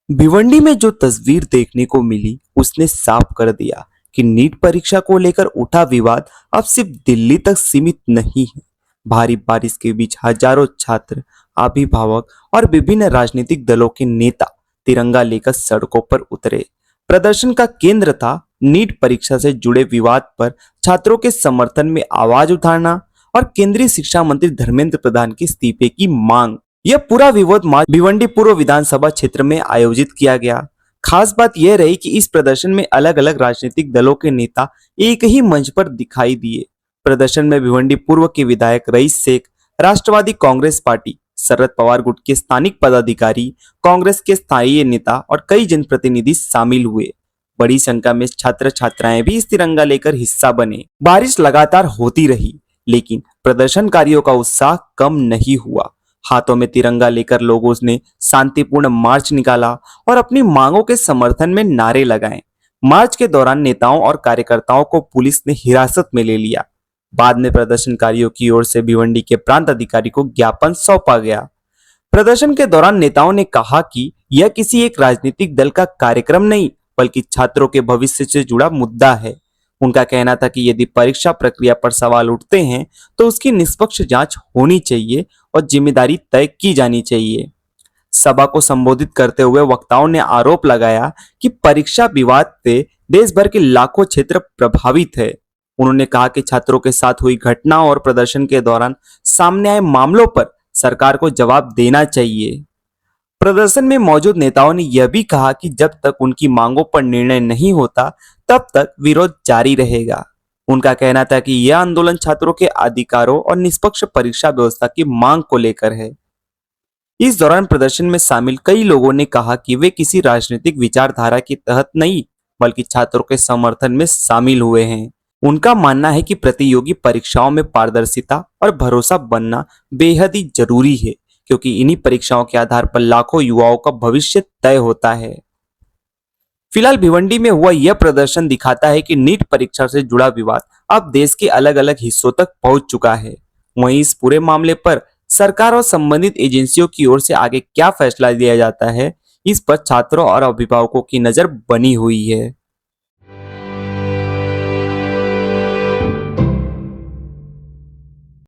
भिवंडी में जो तस्वीर देखने को मिली उसने साफ कर दिया कि नीट परीक्षा को लेकर उठा विवाद अब सिर्फ दिल्ली तक सीमित नहीं है। भारी बारिश के बीच हजारों छात्र, अभिभावक और विभिन्न राजनीतिक दलों के नेता तिरंगा लेकर सड़कों पर उतरे। प्रदर्शन का केंद्र था नीट परीक्षा से जुड़े विवाद पर छात्रों के समर्थन में आवाज उठाना और केंद्रीय शिक्षा मंत्री धर्मेंद्र प्रधान के इस्तीफे की मांग। यह पूरा विवाद मार्च भिवंडी पूर्व विधानसभा क्षेत्र में आयोजित किया गया। खास बात यह रही कि इस प्रदर्शन में अलग अलग राजनीतिक दलों के नेता एक ही मंच पर दिखाई दिए। प्रदर्शन में भिवंडी पूर्व के विधायक रईस शेख, राष्ट्रवादी कांग्रेस पार्टी, शरद पवार गुट के स्थानिक पदाधिकारी, कांग्रेस के स्थानीय नेता और कई जनप्रतिनिधि शामिल हुए। बड़ी संख्या में छात्र छात्राएं भी इस तिरंगा लेकर हिस्सा बने। बारिश लगातार होती रही, लेकिन प्रदर्शनकारियों का उत्साह कम नहीं हुआ। हाथों में तिरंगा लेकर लोगों ने शांतिपूर्ण मार्च निकाला और अपनी मांगों के समर्थन में नारे लगाए। मार्च के दौरान नेताओं और कार्यकर्ताओं को पुलिस ने हिरासत में ले लिया। बाद में प्रदर्शनकारियों की ओर से भिवंडी के प्रांत अधिकारी को ज्ञापन सौंपा गया। प्रदर्शन के दौरान नेताओं ने कहा कि यह किसी एक राजनीतिक दल का कार्यक्रम नहीं, बल्कि छात्रों के भविष्य से जुड़ा मुद्दा है। उनका कहना था कि यदि परीक्षा प्रक्रिया पर सवाल उठते हैं तो उसकी निष्पक्ष जांच होनी चाहिए और जिम्मेदारी तय की जानी चाहिए। सभा को संबोधित करते हुए वक्ताओं ने आरोप लगाया कि परीक्षा विवाद से देश भर के लाखों क्षेत्र प्रभावित है। उन्होंने कहा कि छात्रों के साथ हुई घटना और प्रदर्शन के दौरान सामने आए मामलों पर सरकार को जवाब देना चाहिए। प्रदर्शन में मौजूद नेताओं ने यह भी कहा कि जब तक उनकी मांगों पर निर्णय नहीं होता तब तक विरोध जारी रहेगा। उनका कहना था कि यह आंदोलन छात्रों के अधिकारों और निष्पक्ष परीक्षा व्यवस्था की मांग को लेकर है। इस दौरान प्रदर्शन में शामिल कई लोगों ने कहा कि वे किसी राजनीतिक विचारधारा के तहत नहीं, बल्कि छात्रों के समर्थन में शामिल हुए हैं। उनका मानना है कि प्रतियोगी परीक्षाओं में पारदर्शिता और भरोसा बनना बेहद ही जरूरी है, क्योंकि इन्हीं परीक्षाओं के आधार पर लाखों युवाओं का भविष्य तय होता है। फिलहाल भिवंडी में हुआ यह प्रदर्शन दिखाता है कि नीट परीक्षा से जुड़ा विवाद अब देश के अलग अलग हिस्सों तक पहुंच चुका है। वहीं इस पूरे मामले पर सरकार और संबंधित एजेंसियों की ओर से आगे क्या फैसला लिया जाता है, इस पर छात्रों और अभिभावकों की नजर बनी हुई है।